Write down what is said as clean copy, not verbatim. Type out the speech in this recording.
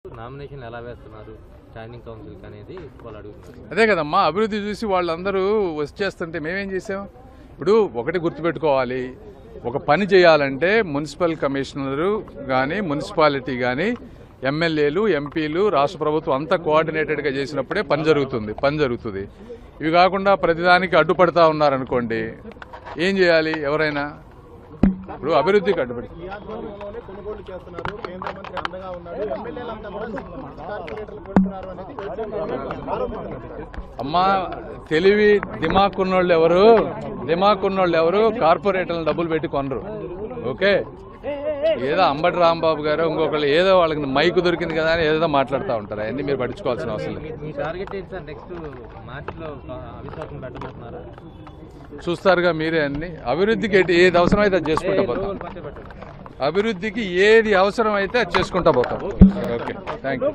Nomination ఎలా వేస్తున్నారు standing council అనేది వాళ్ళు అడుగుతున్నారు. అదే కదమ్మా, అభివృద్ధి చూసి వాళ్ళందరూ వచ్చేస్తుంటే మేమేం చేసాం? ఇప్పుడు ఒకటి గుర్తుపెట్టుకోవాలి, ఒక పని చేయాలంటే మున్సిపల్ కమిషనరు కానీ మున్సిపాలిటీ కానీ ఎమ్మెల్యేలు ఎంపీలు రాష్ట్ర ప్రభుత్వం అంతా కోఆర్డినేటెడ్గా చేసినప్పుడే పని జరుగుతుంది. ఇవి కాకుండా ప్రతిదానికి అడ్డుపడతా ఉన్నారనుకోండి, ఏం చేయాలి? ఎవరైనా ఇప్పుడు అభివృద్ధికి అడ్డుపడి అమ్మా, తెలివి దిమాకున్నోళ్ళు ఎవరు కార్పొరేటర్లను డబ్బులు పెట్టి కొనరు. ఓకే, ఏదో అంబటి రాంబాబు గారు ఇంకొకళ్ళు ఏదో వాళ్ళకి మైకు దొరికింది కదా అని ఏదో మాట్లాడుతూ ఉంటారు. అవన్నీ మీరు పట్టించుకోవాల్సిన అవసరం లేదు. చూస్తారుగా మీరే అన్ని. అభివృద్ధికి ఏది అవసరమైతే అది చేసుకుంటా పోతాం. అభివృద్ధికి ఏది అవసరమైతే అది చేసుకుంటా పోతాం. Okay, thank you.